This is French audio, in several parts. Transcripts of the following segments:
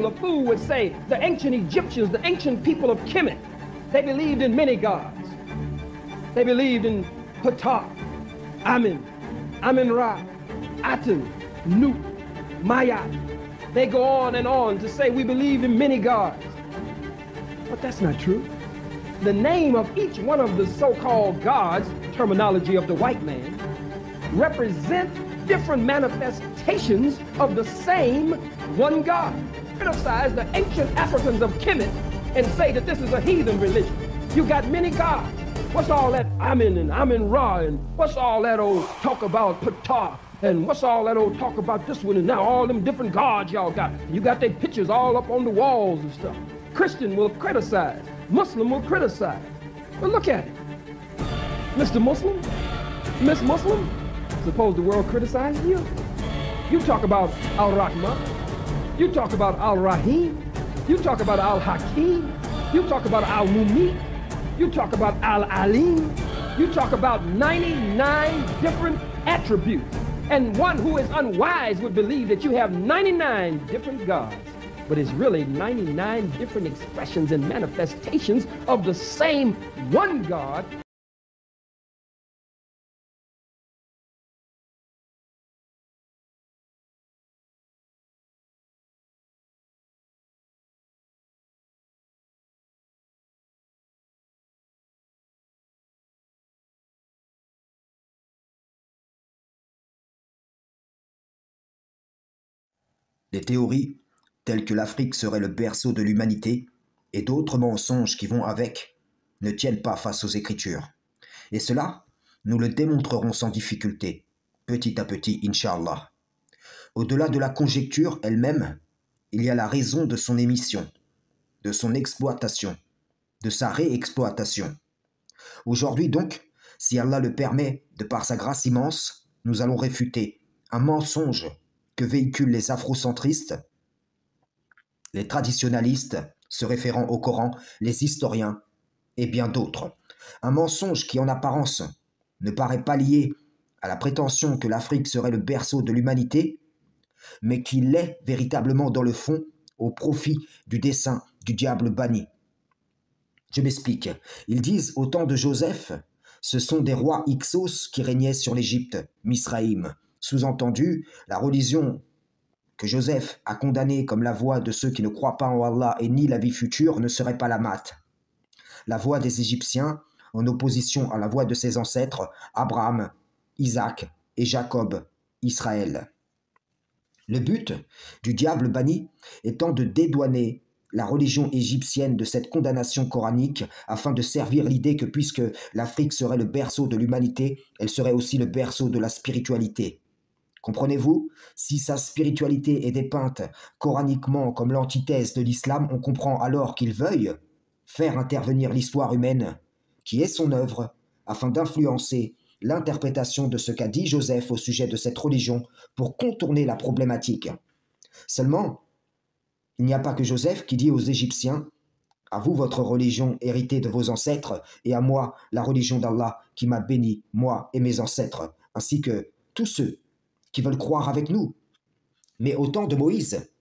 a fool would say the ancient Egyptians, the ancient people of Kemet, they believed in many gods. They believed in Ptah, Amen, Amen-Ra, Aten, Nut, Mayat. They go on and on to say we believe in many gods. But that's not true. The name of each one of the so-called gods, terminology of the white man, represent different manifestations of the same one God. Criticize the ancient Africans of Kemet and say that this is a heathen religion. You got many gods. What's all that Amen and Amen-Ra, and what's all that old talk about Ptah, and what's all that old talk about this one, and now all them different gods y'all got. You got their pictures all up on the walls and stuff. Christian will criticize. Muslim will criticize. But look at it. Mr. Muslim, Miss Muslim, suppose the world criticizes you. You talk about Al-Rahman. You talk about Al-Rahim. You talk about Al-Hakim. You talk about Al-Mumit. You talk about Al-Alim. You talk about 99 different attributes. And one who is unwise would believe that you have 99 different gods. But it's really 99 different expressions and manifestations of the same one God. Des théories telles que l'Afrique serait le berceau de l'humanité et d'autres mensonges qui vont avec ne tiennent pas face aux Écritures. Et cela, nous le démontrerons sans difficulté, petit à petit, Inch'Allah. Au-delà de la conjecture elle-même, il y a la raison de son émission, de son exploitation, de sa réexploitation. Aujourd'hui donc, si Allah le permet, de par sa grâce immense, nous allons réfuter un mensonge que véhiculent les afrocentristes, les traditionalistes se référant au Coran, les historiens et bien d'autres. Un mensonge qui en apparence ne paraît pas lié à la prétention que l'Afrique serait le berceau de l'humanité, mais qui l'est véritablement dans le fond au profit du dessein du diable banni. Je m'explique. Ils disent au temps de Joseph, ce sont des rois Hyksos qui régnaient sur l'Égypte, Misraïm. Sous-entendu, la religion que Joseph a condamnée comme la voie de ceux qui ne croient pas en Allah et ni la vie future ne serait pas la mate. La voie des Égyptiens, en opposition à la voie de ses ancêtres, Abraham, Isaac et Jacob, Israël. Le but du diable banni étant de dédouaner la religion égyptienne de cette condamnation coranique afin de servir l'idée que puisque l'Afrique serait le berceau de l'humanité, elle serait aussi le berceau de la spiritualité. Comprenez-vous? Si sa spiritualité est dépeinte coraniquement comme l'antithèse de l'islam, on comprend alors qu'il veuille faire intervenir l'histoire humaine, qui est son œuvre, afin d'influencer l'interprétation de ce qu'a dit Joseph au sujet de cette religion pour contourner la problématique. Seulement, il n'y a pas que Joseph qui dit aux Égyptiens « À vous votre religion héritée de vos ancêtres, et à moi la religion d'Allah qui m'a béni, moi et mes ancêtres, ainsi que tous ceux qui veulent croire avec nous. » Mais au temps de Moïse,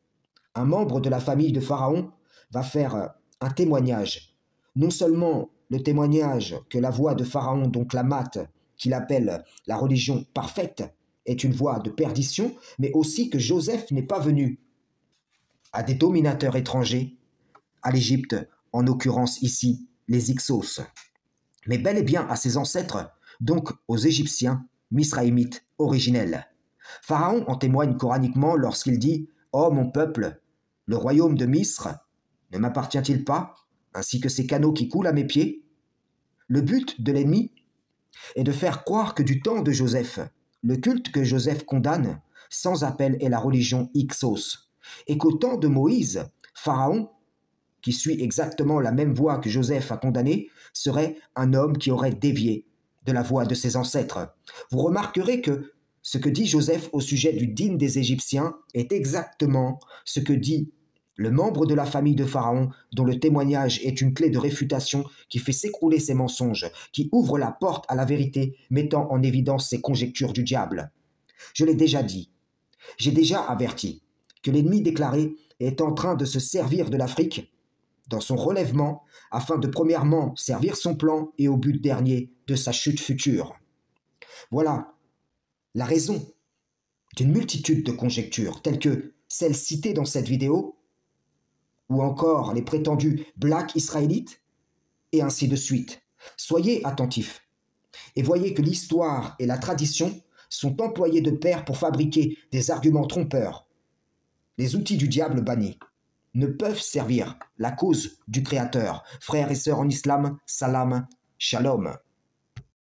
un membre de la famille de Pharaon va faire un témoignage. Non seulement le témoignage que la voie de Pharaon, donc la mate, qu'il appelle la religion parfaite, est une voie de perdition, mais aussi que Joseph n'est pas venu à des dominateurs étrangers, à l'Égypte, en l'occurrence ici, les Hyksos, mais bel et bien à ses ancêtres, donc aux Égyptiens, misraïmites originels. Pharaon en témoigne coraniquement lorsqu'il dit « Oh mon peuple, le royaume de Misre ne m'appartient-il pas, ainsi que ces canaux qui coulent à mes pieds ?» Le but de l'ennemi est de faire croire que du temps de Joseph, le culte que Joseph condamne, sans appel est la religion Hyksos, et qu'au temps de Moïse, Pharaon, qui suit exactement la même voie que Joseph a condamnée, serait un homme qui aurait dévié de la voie de ses ancêtres. Vous remarquerez que ce que dit Joseph au sujet du dîme des Égyptiens est exactement ce que dit le membre de la famille de Pharaon, dont le témoignage est une clé de réfutation qui fait s'écrouler ses mensonges, qui ouvre la porte à la vérité, mettant en évidence ses conjectures du diable. Je l'ai déjà dit, j'ai déjà averti que l'ennemi déclaré est en train de se servir de l'Afrique dans son relèvement afin de premièrement servir son plan et au but dernier de sa chute future. Voilà la raison d'une multitude de conjectures telles que celles citées dans cette vidéo ou encore les prétendus Blacks israélites et ainsi de suite. Soyez attentifs et voyez que l'histoire et la tradition sont employés de pair pour fabriquer des arguments trompeurs. Les outils du diable bannis ne peuvent servir la cause du Créateur. Frères et sœurs en islam, salam, shalom.